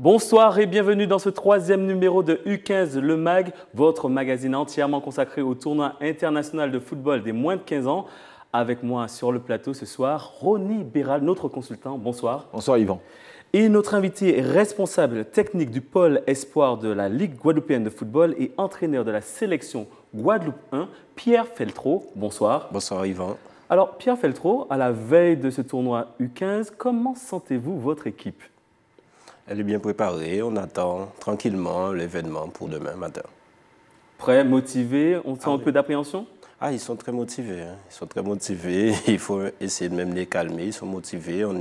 Bonsoir et bienvenue dans ce troisième numéro de U15 Le Mag, votre magazine entièrement consacré au tournoi international de football des moins de 15 ans. Avec moi sur le plateau ce soir, Ronny Béral, notre consultant. Bonsoir. Bonsoir Yvan. Et notre invité responsable technique du pôle espoir de la Ligue guadeloupéenne de football et entraîneur de la sélection Guadeloupe 1, Pierre Feltro. Bonsoir. Bonsoir Yvan. Alors Pierre Feltro, à la veille de ce tournoi U15, comment sentez-vous votre équipe ? Elle est bien préparée, on attend tranquillement l'événement pour demain matin. Prêt, motivé, on sent un peu d'appréhension ? Ils sont très motivés, ils sont très motivés, il faut essayer de même les calmer, ils sont motivés, on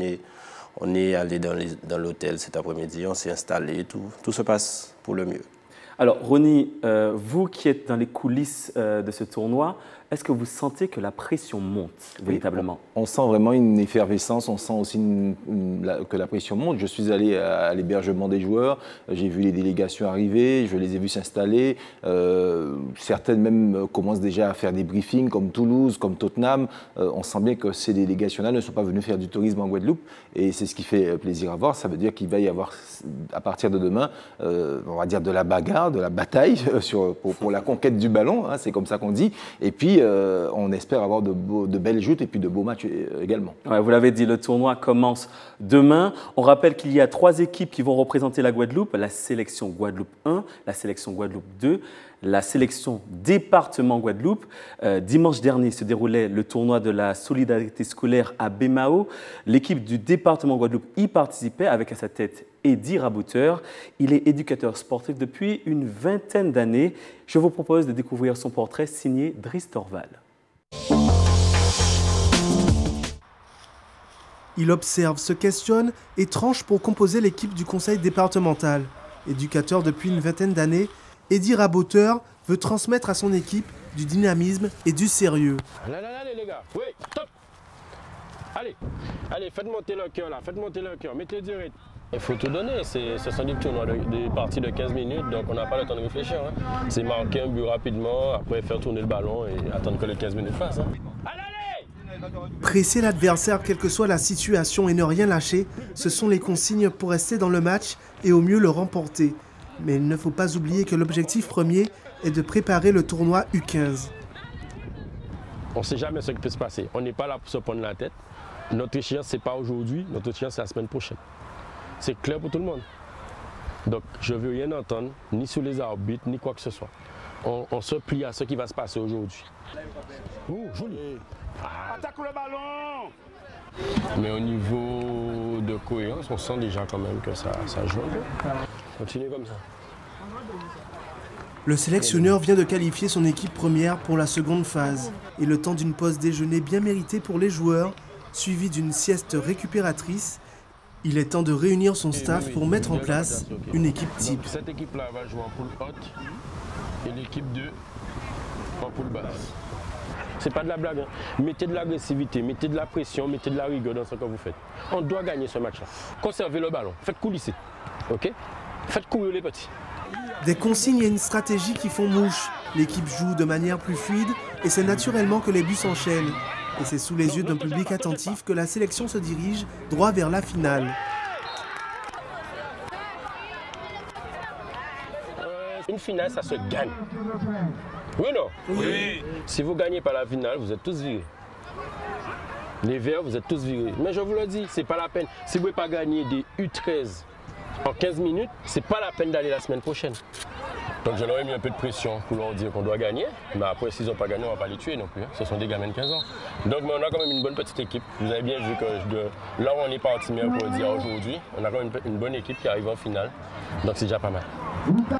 est allé dans l'hôtel cet après-midi, on s'est installé, tout se passe pour le mieux. Alors Ronny, vous qui êtes dans les coulisses de ce tournoi, est-ce que vous sentez que la pression monte véritablement ? On sent vraiment une effervescence, on sent aussi que la pression monte. Je suis allé à l'hébergement des joueurs, j'ai vu les délégations arriver, je les ai vus s'installer. Certaines même commencent déjà à faire des briefings comme Toulouse, comme Tottenham. On sent bien que ces délégations-là ne sont pas venues faire du tourisme en Guadeloupe et c'est ce qui fait plaisir à voir. Ça veut dire qu'il va y avoir à partir de demain, on va dire de la bagarre, de la bataille pour la conquête du ballon, c'est comme ça qu'on dit. Et puis, on espère avoir de belles joutes et puis de beaux matchs également. Ouais, vous l'avez dit, le tournoi commence demain. On rappelle qu'il y a 3 équipes qui vont représenter la Guadeloupe, la sélection Guadeloupe 1, la sélection Guadeloupe 2, la sélection département Guadeloupe. Dimanche dernier se déroulait le tournoi de la solidarité scolaire à Bémao. L'équipe du département Guadeloupe y participait avec à sa tête Eddy Rabouteur. Il est éducateur sportif depuis une vingtaine d'années. Je vous propose de découvrir son portrait signé Driss Torval. Il observe, se questionne et tranche pour composer l'équipe du conseil départemental. Éducateur depuis une vingtaine d'années, Eddy Rabouteur veut transmettre à son équipe du dynamisme et du sérieux. Allez les gars, oui, top. Allez, faites monter le cœur là, faites monter le cœur, mettez du rythme. Il faut tout donner, ce sont des tournois, des parties de 15 minutes, donc on n'a pas le temps de réfléchir. C'est marquer un but rapidement, après faire tourner le ballon et attendre que les 15 minutes fassent. Allez! Presser l'adversaire, quelle que soit la situation, et ne rien lâcher, ce sont les consignes pour rester dans le match et au mieux le remporter. Mais il ne faut pas oublier que l'objectif premier est de préparer le tournoi U15. On ne sait jamais ce qui peut se passer, on n'est pas là pour se prendre la tête. Notre échéance, ce n'est pas aujourd'hui, notre échéance, c'est la semaine prochaine. C'est clair pour tout le monde. Donc, je ne veux rien entendre, ni sur les arbitres, ni quoi que ce soit. On se plie à ce qui va se passer aujourd'hui. Oh, joli. Attaque le ballon. Mais au niveau de cohérence, on sent déjà quand même que ça joue. Continuez comme ça. Le sélectionneur vient de qualifier son équipe première pour la seconde phase. Et le temps d'une pause déjeuner bien méritée pour les joueurs, suivi d'une sieste récupératrice, il est temps de réunir son staff pour mettre en place une équipe type. Donc, cette équipe-là va jouer en poule haute et l'équipe 2 en poule basse. C'est pas de la blague. Mettez de l'agressivité, mettez de la pression, mettez de la rigueur dans ce que vous faites. On doit gagner ce match-là. Conservez le ballon, faites coulisser. Ok? Faites courir les petits. Des consignes et une stratégie qui font mouche. L'équipe joue de manière plus fluide et c'est naturellement que les buts s'enchaînent. Et c'est sous les yeux d'un public attentif que la sélection se dirige droit vers la finale. Une finale, ça se gagne. Oui ou non? Oui. Si vous ne gagnez pas la finale, vous êtes tous virés. Les Verts, vous êtes tous virés. Mais je vous le dis, ce n'est pas la peine. Si vous ne pouvez pas gagner des U13 en 15 minutes, ce n'est pas la peine d'aller la semaine prochaine. Donc je leur ai mis un peu de pression pour leur dire qu'on doit gagner. Mais après, s'ils n'ont pas gagné, on ne va pas les tuer non plus. Ce sont des gamins de 15 ans. Donc mais on a quand même une bonne petite équipe. Vous avez bien vu que là où on est parti mercredi à aujourd'hui, on a quand même une bonne équipe qui arrive en finale. Donc c'est déjà pas mal.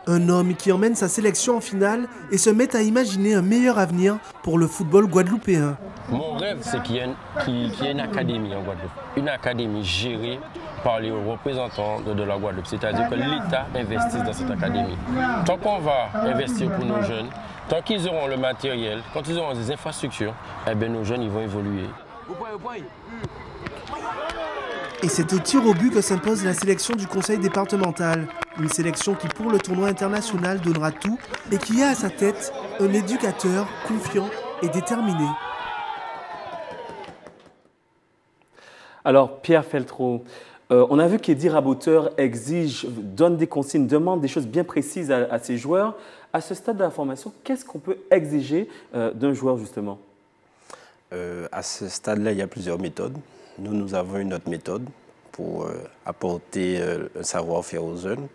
Un homme qui emmène sa sélection en finale et se met à imaginer un meilleur avenir pour le football guadeloupéen. Mon rêve, c'est qu'il y ait une académie en Guadeloupe. Une académie gérée par les représentants de la Guadeloupe. C'est-à-dire que l'État investisse dans cette académie. Tant qu'on va investir pour nos jeunes, tant qu'ils auront le matériel, quand ils auront des infrastructures, eh bien nos jeunes ils vont évoluer. Et c'est au tir au but que s'impose la sélection du conseil départemental. Une sélection qui, pour le tournoi international, donnera tout et qui a à sa tête un éducateur confiant et déterminé. Alors, Pierre Feltro, On a vu qu'Eddie Raboteur exige, donne des consignes, demande des choses bien précises à ses joueurs. À ce stade de la formation, qu'est-ce qu'on peut exiger d'un joueur justement? À ce stade-là, il y a plusieurs méthodes. Nous avons une autre méthode pour apporter un savoir-faire aux jeunes.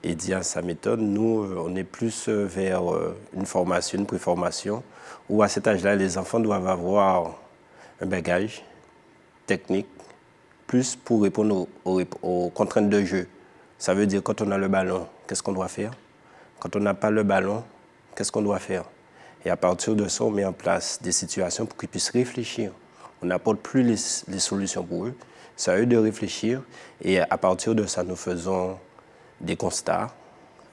Eddie a sa méthode. Nous, on est plus vers une formation, une préformation, où à cet âge-là, les enfants doivent avoir un bagage technique, plus pour répondre aux contraintes de jeu. Ça veut dire quand on a le ballon, qu'est-ce qu'on doit faire? Quand on n'a pas le ballon, qu'est-ce qu'on doit faire? Et à partir de ça, on met en place des situations pour qu'ils puissent réfléchir. On n'apporte plus les solutions pour eux. C'est à eux de réfléchir. Et à partir de ça, nous faisons des constats,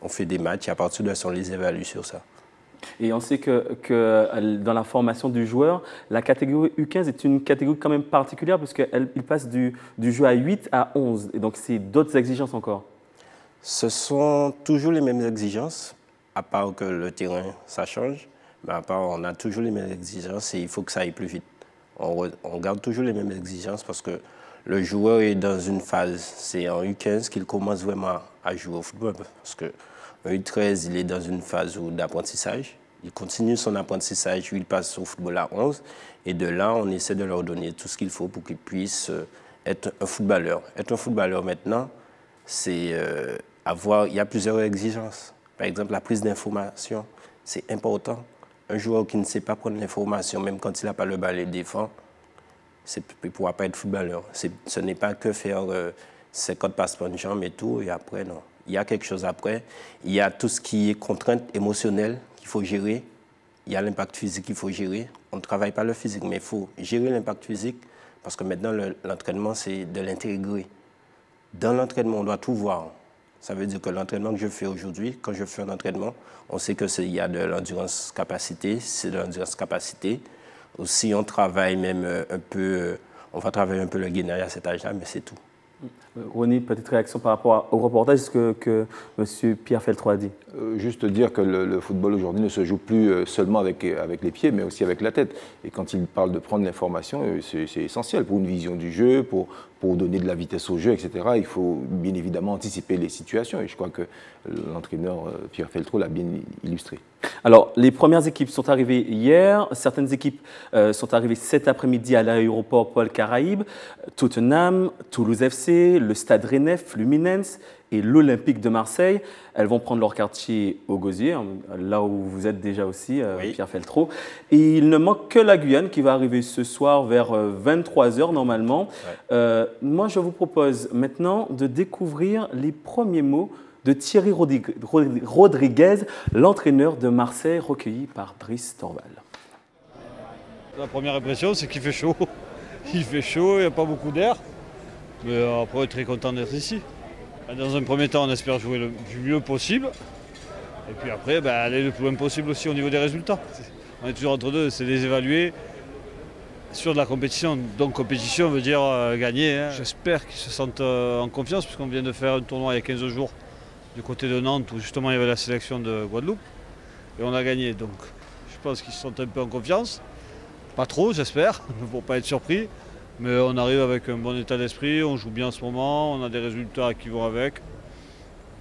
on fait des matchs et à partir de ça, on les évalue sur ça. Et on sait que dans la formation du joueur, la catégorie U15 est une catégorie quand même particulière puisqu'il passe du jeu à 8 à 11. Et donc, c'est d'autres exigences encore. Ce sont toujours les mêmes exigences, à part que le terrain, ça change. Mais à part, on a toujours les mêmes exigences et il faut que ça aille plus vite. On garde toujours les mêmes exigences parce que le joueur est dans une phase, c'est en U15 qu'il commence vraiment à jouer au football. Parce qu'en U13, il est dans une phase d'apprentissage. Il continue son apprentissage, il passe au football à 11. Et de là, on essaie de leur donner tout ce qu'il faut pour qu'ils puissent être un footballeur. Être un footballeur maintenant, c'est il y a plusieurs exigences. Par exemple, la prise d'information, c'est important. Un joueur qui ne sait pas prendre l'information, même quand il n'a pas le ballon et défend, il ne pourra pas être footballeur. Ce n'est pas que faire 50 passes par une jambe et tout, et après, non. Il y a quelque chose après. Il y a tout ce qui est contrainte émotionnelle qu'il faut gérer. Il y a l'impact physique qu'il faut gérer. On ne travaille pas le physique, mais il faut gérer l'impact physique parce que maintenant, l'entraînement, c'est de l'intégrer. Dans l'entraînement, on doit tout voir. Ça veut dire que l'entraînement que je fais aujourd'hui, quand je fais un entraînement, on sait qu'il y a de l'endurance capacité, c'est de l'endurance capacité. Aussi, on travaille même un peu, on va travailler un peu le gainage à cet âge-là, mais c'est tout. Ronnie, petite réaction par rapport au reportage, ce que M. Pierre Feltro a dit. Juste dire que le football aujourd'hui ne se joue plus seulement avec les pieds, mais aussi avec la tête. Et quand il parle de prendre l'information, c'est essentiel pour une vision du jeu, pour donner de la vitesse au jeu, etc. Il faut bien évidemment anticiper les situations. Et je crois que l'entraîneur Pierre Feltro l'a bien illustré. Alors, les premières équipes sont arrivées hier. Certaines équipes sont arrivées cet après-midi à l'aéroport Paul Caraïbes. Tottenham, Toulouse FC, le Stade Rennais, Fluminense et l'Olympique de Marseille. Elles vont prendre leur quartier au Gosier, là où vous êtes déjà aussi, oui. Pierre Feltro. Et il ne manque que la Guyane qui va arriver ce soir vers 23h normalement. Ouais. Moi, je vous propose maintenant de découvrir les premiers mots de Thierry Rodriguez, l'entraîneur de Marseille, recueilli par Brice Torval. La première impression, c'est qu'il fait chaud. Il fait chaud, il n'y a pas beaucoup d'air. Mais après, on est très content d'être ici. Dans un premier temps, on espère jouer le mieux possible. Et puis après, aller le plus loin possible aussi au niveau des résultats. On est toujours entre deux, c'est les évaluer sur de la compétition. Donc compétition veut dire gagner. Hein. J'espère qu'ils se sentent en confiance, puisqu'on vient de faire un tournoi il y a 15 jours du côté de Nantes, où justement il y avait la sélection de Guadeloupe. Et on a gagné. Donc je pense qu'ils se sentent un peu en confiance. Pas trop, j'espère, pour ne pas être surpris. Mais on arrive avec un bon état d'esprit, on joue bien en ce moment, on a des résultats qui vont avec.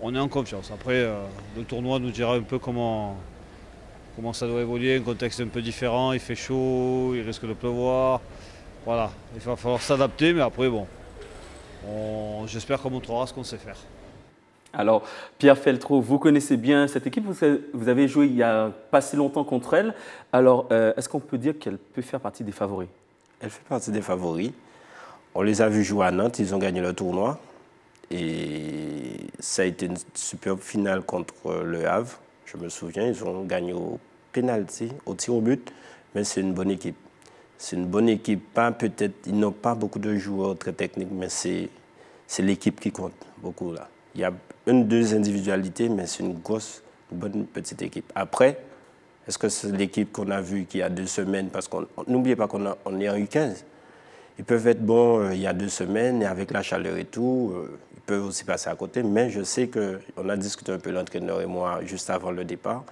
On est en confiance. Après, le tournoi nous dira un peu comment ça doit évoluer, un contexte un peu différent, il fait chaud, il risque de pleuvoir. Voilà, il va falloir s'adapter, mais après, bon, j'espère qu'on montrera ce qu'on sait faire. Alors, Pierre Feltro, vous connaissez bien cette équipe, vous avez joué il n'y a pas si longtemps contre elle. Alors, est-ce qu'on peut dire qu'elle peut faire partie des favoris ? Elle fait partie des favoris. On les a vus jouer à Nantes, ils ont gagné le tournoi. Et ça a été une superbe finale contre le Havre. Je me souviens, ils ont gagné au pénalty, au tir au but. Mais c'est une bonne équipe. C'est une bonne équipe. Ils n'ont pas beaucoup de joueurs très techniques, mais c'est l'équipe qui compte beaucoup là. Il y a deux individualités, mais c'est une bonne petite équipe. Après, est-ce que c'est l'équipe qu'on a vue qu'il y a 2 semaines? Parce qu'on n'oubliez pas qu'on est en U15. Ils peuvent être bons il y a 2 semaines, et avec la chaleur et tout, ils peuvent aussi passer à côté. Mais je sais qu'on a discuté un peu, l'entraîneur et moi, juste avant le départ.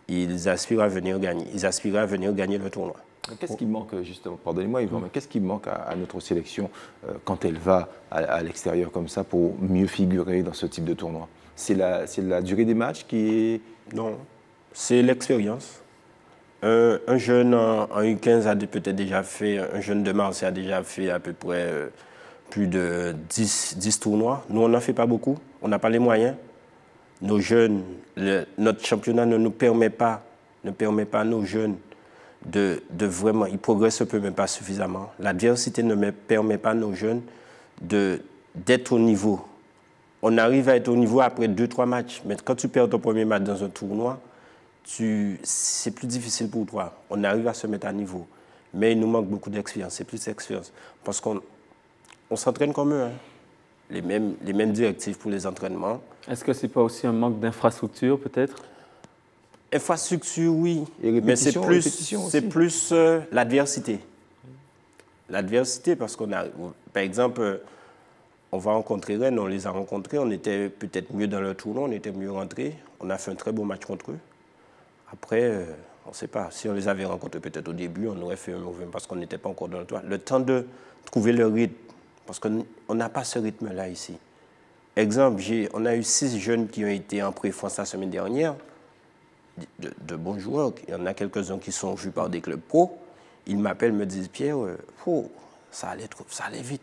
Ils aspirent à venir gagner. Ils aspirent à venir gagner le tournoi. Qu'est-ce qui manque, justement, pardonnez-moi Yvan, mais qu'est-ce qui manque à notre sélection quand elle va à l'extérieur comme ça pour mieux figurer dans ce type de tournoi? C'est la durée des matchs qui est... Non, c'est l'expérience. Un jeune en U15 a peut-être déjà fait, un jeune de Marseille a déjà fait à peu près plus de 10 tournois. Nous, on n'en fait pas beaucoup, on n'a pas les moyens. Nos jeunes, notre championnat ne nous permet pas à nos jeunes de vraiment, ils progressent un peu, mais pas suffisamment. L'adversité ne permet pas à nos jeunes d'être au niveau. On arrive à être au niveau après 2-3 matchs, mais quand tu perds ton premier match dans un tournoi, c'est plus difficile pour toi. On arrive à se mettre à niveau, mais il nous manque beaucoup d'expérience, c'est plus d'expérience. Parce qu'on s'entraîne comme eux, hein. Les mêmes directives pour les entraînements. Est-ce que ce n'est pas aussi un manque d'infrastructure, peut-être? Infrastructure, oui, mais c'est plus l'adversité. L'adversité, parce qu'on a, par exemple, on va rencontrer Rennes, on les a rencontrés, on était peut-être mieux dans le tournoi, on était mieux rentrés, on a fait un très beau match contre eux. Après, on ne sait pas, si on les avait rencontrés peut-être au début, on aurait fait un mauvais parce qu'on n'était pas encore dans le tournoi. Le temps de trouver le rythme, parce qu'on n'a pas ce rythme-là ici. Exemple, on a eu 6 jeunes qui ont été en pré-France la semaine dernière, de bons joueurs. Il y en a quelques-uns qui sont joués par des clubs pro. Ils m'appellent, me disent, Pierre, ça allait vite.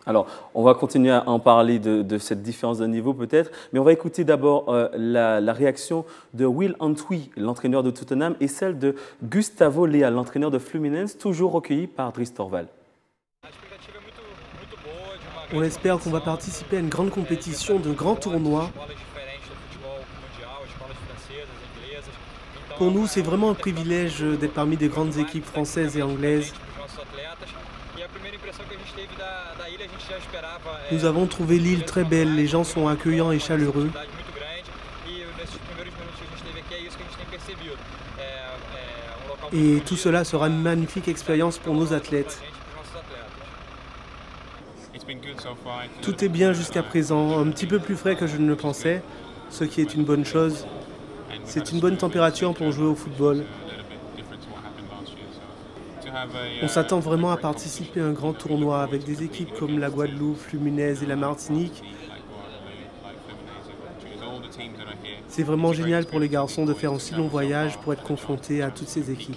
Alors, on va continuer à en parler de cette différence de niveau peut-être, mais on va écouter d'abord la réaction de Will Antwi, l'entraîneur de Tottenham, et celle de Gustavo Leal, l'entraîneur de Fluminense, toujours recueilli par Dries Torvald. On espère qu'on va participer à une grande compétition, de grands tournois. Pour nous, c'est vraiment un privilège d'être parmi des grandes équipes françaises et anglaises. Nous avons trouvé l'île très belle, les gens sont accueillants et chaleureux. Et tout cela sera une magnifique expérience pour nos athlètes. Tout est bien jusqu'à présent, un petit peu plus frais que je ne le pensais, ce qui est une bonne chose. C'est une bonne température pour jouer au football. On s'attend vraiment à participer à un grand tournoi avec des équipes comme la Guadeloupe, Fluminense et la Martinique. C'est vraiment génial pour les garçons de faire un si long voyage pour être confrontés à toutes ces équipes.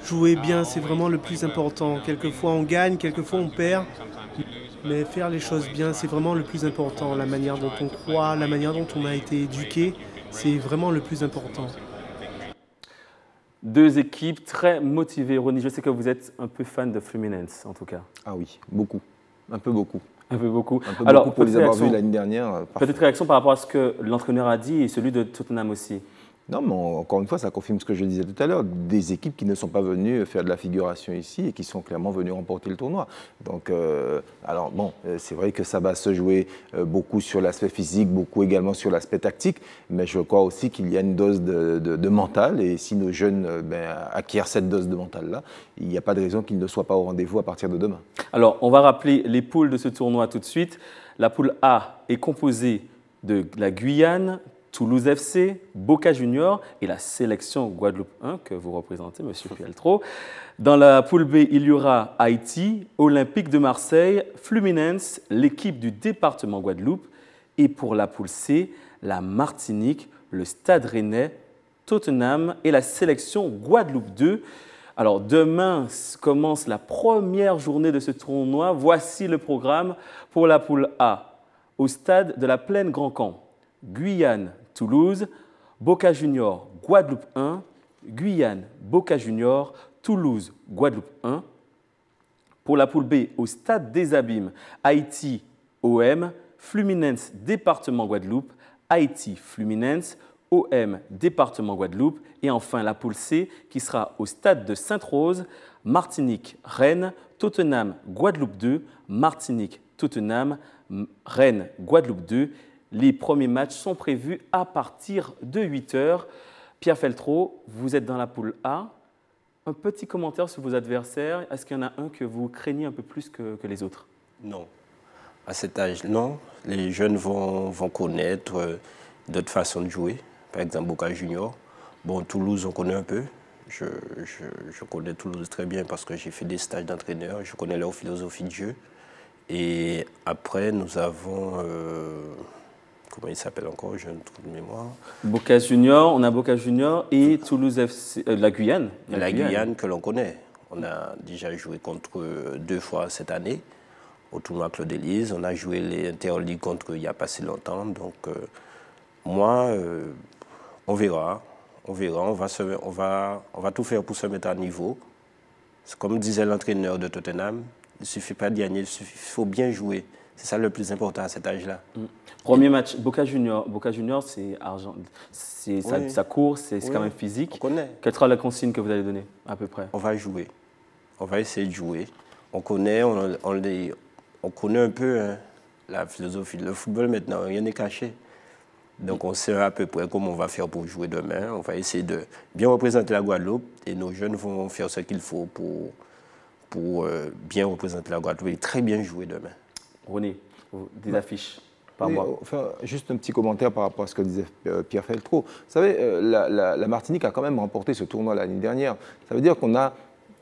Jouer bien, c'est vraiment le plus important. Quelquefois on gagne, quelquefois on perd. Mais faire les choses bien, c'est vraiment le plus important. La manière dont on croit, la manière dont on a été éduqué, c'est vraiment le plus important. Deux équipes très motivées. Ronnie, je sais que vous êtes un peu fan de Fluminense, en tout cas. Ah oui, beaucoup. Un peu beaucoup. Un peu beaucoup. Un peu alors, beaucoup pour les avoir vus l'année dernière. Peut-être réaction par rapport à ce que l'entraîneur a dit et celui de Tottenham aussi. Non, mais encore une fois, ça confirme ce que je disais tout à l'heure. Des équipes qui ne sont pas venues faire de la figuration ici et qui sont clairement venues remporter le tournoi. Donc, alors bon, c'est vrai que ça va se jouer beaucoup sur l'aspect physique, beaucoup également sur l'aspect tactique, mais je crois aussi qu'il y a une dose de mental. Et si nos jeunes acquièrent cette dose de mental-là, il n'y a pas de raison qu'ils ne soient pas au rendez-vous à partir de demain. Alors, on va rappeler les poules de ce tournoi tout de suite. La poule A est composée de la Guyane, Toulouse FC, Boca Juniors et la sélection Guadeloupe 1 que vous représentez, M. Fieltro. Dans la poule B, il y aura Haïti, Olympique de Marseille, Fluminense, l'équipe du département Guadeloupe. Et pour la poule C, la Martinique, le Stade Rennais, Tottenham et la sélection Guadeloupe 2. Alors demain commence la première journée de ce tournoi. Voici le programme pour la poule A. Au stade de la Plaine Grand Camp, Guyane, Toulouse, Boca Juniors, Guadeloupe 1, Guyane, Boca Juniors, Toulouse, Guadeloupe 1. Pour la poule B, au Stade des Abîmes, Haïti, OM, Fluminense, département Guadeloupe, Haïti, Fluminense, OM, département Guadeloupe. Et enfin la poule C qui sera au Stade de Sainte-Rose, Martinique, Rennes, Tottenham, Guadeloupe 2, Martinique, Tottenham, Rennes, Guadeloupe 2. Les premiers matchs sont prévus à partir de 8 h. Pierre Fieltro, vous êtes dans la poule A. Un petit commentaire sur vos adversaires. Est-ce qu'il y en a un que vous craignez un peu plus que les autres? Non. À cet âge, non. Les jeunes vont connaître d'autres façons de jouer. Par exemple, Boca Juniors. Bon, Toulouse, on connaît un peu. Je connais Toulouse très bien parce que j'ai fait des stages d'entraîneur, je connais leur philosophie de jeu. Et après, nous avons, comment il s'appelle encore, j'ai un trou de mémoire. Boca Junior, on a Boca Junior et Toulouse FC, la Guyane. La Guyane que l'on connaît. On a déjà joué contre eux 2 fois cette année au tournoi Claude Élise. On a joué les Interligues contre eux il n'y a pas si longtemps. Donc, moi, on verra. On verra, on va tout faire pour se mettre à niveau. Comme disait l'entraîneur de Tottenham, il ne suffit pas de gagner, il faut bien jouer. C'est ça le plus important à cet âge-là. Premier match, Boca Junior. Boca Junior, c'est argent. Ça court, c'est quand même physique. On connaît. Quelle sera la consigne que vous allez donner, à peu près? On va jouer. On va essayer de jouer. On connaît, on connaît un peu la philosophie. Le football, maintenant, rien n'est caché. Donc, on sait à peu près comment on va faire pour jouer demain. On va essayer de bien représenter la Guadeloupe et nos jeunes vont faire ce qu'il faut pour bien représenter la Guadeloupe et très bien jouer demain. René, des affiches par oui, mois. Enfin, juste un petit commentaire par rapport à ce que disait Pierre Feltro. Vous savez, la Martinique a quand même remporté ce tournoi l'année dernière. Ça veut dire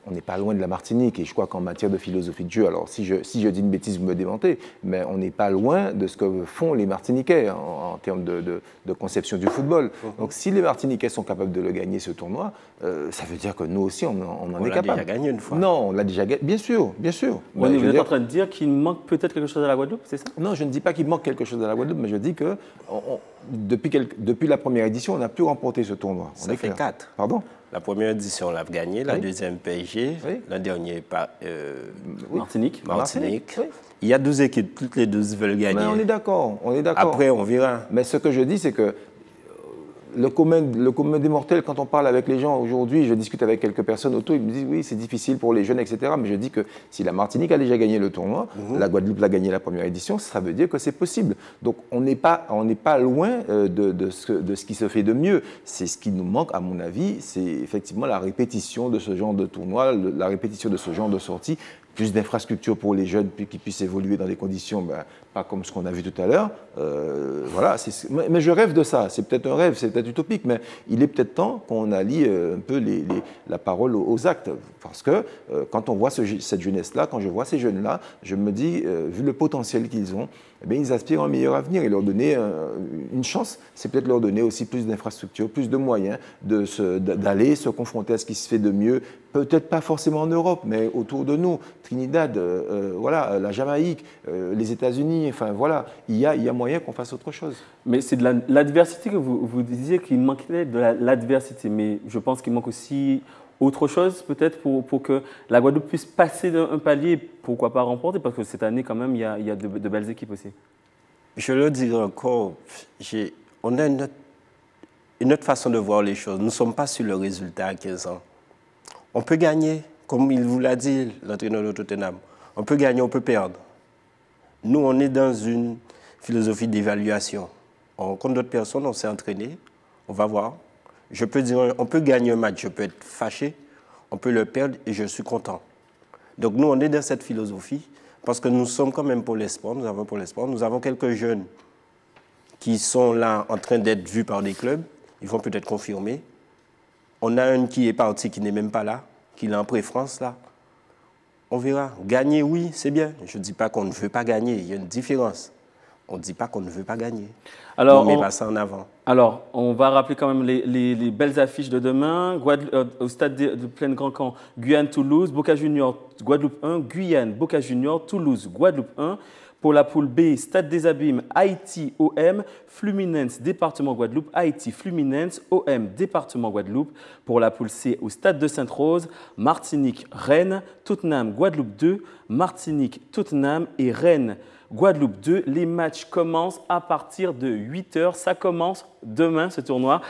on n'est pas loin de la Martinique et je crois qu'en matière de philosophie de jeu, alors si je dis une bêtise, vous me démentez, mais on n'est pas loin de ce que font les Martiniquais en termes de conception du football. Donc si les Martiniquais sont capables de le gagner ce tournoi, ça veut dire que nous aussi on est capable. On l'a déjà gagné une fois. Non, on l'a déjà gagné, bien sûr, bien sûr. Vous êtes en train de dire qu'il manque peut-être quelque chose à la Guadeloupe, c'est ça? Non, je ne dis pas qu'il manque quelque chose à la Guadeloupe, mais je dis que depuis la première édition, on n'a plus remporté ce tournoi. Ça fait 4. Pardon? La première édition, on l'a gagné, la deuxième PSG, la dernière Martinique. Oui. Il y a 12 équipes, toutes les 12 veulent gagner. Mais on est d'accord, Après, on verra. Mais ce que je dis, c'est que le commun des mortels, quand on parle avec les gens aujourd'hui, je discute avec quelques personnes autour, ils me disent oui, c'est difficile pour les jeunes, etc. Mais je dis que si la Martinique a déjà gagné le tournoi, la Guadeloupe l'a gagné la première édition, ça veut dire que c'est possible. Donc on n'est pas loin de ce qui se fait de mieux. C'est ce qui nous manque, à mon avis, c'est effectivement la répétition de ce genre de tournoi, la répétition de ce genre de sortie, plus d'infrastructures pour les jeunes, puis qu'ils puissent évoluer dans des conditions pas comme ce qu'on a vu tout à l'heure. Voilà, mais je rêve de ça. C'est peut-être un rêve, c'est peut-être utopique, mais il est peut-être temps qu'on allie un peu la parole aux actes. Parce que quand on voit cette jeunesse-là, quand je vois ces jeunes-là, je me dis, vu le potentiel qu'ils ont, eh bien, ils aspirent à un meilleur avenir et leur donner une chance, c'est peut-être leur donner aussi plus d'infrastructures, plus de moyens d'aller se confronter à ce qui se fait de mieux, peut-être pas forcément en Europe, mais autour de nous, Trinidad, voilà, la Jamaïque, les États-Unis, enfin voilà, il y a moyen qu'on fasse autre chose. Mais c'est de l'adversité que vous disiez qu'il manquait de l'adversité, mais je pense qu'il manque aussi autre chose peut-être pour que la Guadeloupe puisse passer d'un palier, pourquoi pas remporter, parce que cette année quand même il y a de belles équipes aussi. Je le dirai encore, on a une autre façon de voir les choses. Nous ne sommes pas sur le résultat à 15 ans. On peut gagner, comme il vous l'a dit, l'entraîneur de Tottenham. On peut gagner, on peut perdre. Nous, on est dans une philosophie d'évaluation. On rencontre d'autres personnes, on s'est entraîné, on va voir. Je peux dire, on peut gagner un match, je peux être fâché, on peut le perdre et je suis content. Donc nous, on est dans cette philosophie parce que nous sommes quand même pour l'espoir, nous avons quelques jeunes qui sont là en train d'être vus par des clubs, ils vont peut-être confirmer. On a un qui est parti, qui n'est même pas là, qui est en pré-France là. On verra. Gagner, oui, c'est bien. Je ne dis pas qu'on ne veut pas gagner, il y a une différence. On ne dit pas qu'on ne veut pas gagner. Alors, on met pas ça en avant. Alors, on va rappeler quand même les belles affiches de demain. Au stade de Plaine Grand Camp, Guyane-Toulouse, Boca Junior, Guadeloupe 1, Guyane, Boca Junior, Toulouse, Guadeloupe 1. Pour la poule B, Stade des Abîmes, Haïti, OM, Fluminense, département Guadeloupe, Haïti, Fluminense, OM, département Guadeloupe. Pour la poule C, au Stade de Sainte-Rose, Martinique, Rennes, Tottenham, Guadeloupe 2, Martinique, Tottenham et Rennes, Guadeloupe 2. Les matchs commencent à partir de 8h. Ça commence demain, ce tournoi.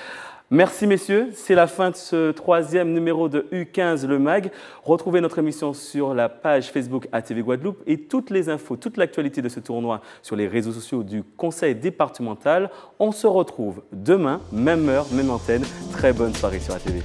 Merci messieurs, c'est la fin de ce 3e numéro de U15 Le Mag. Retrouvez notre émission sur la page Facebook ATV Guadeloupe et toutes les infos, toute l'actualité de ce tournoi sur les réseaux sociaux du Conseil départemental. On se retrouve demain, même heure, même antenne. Très bonne soirée sur ATV.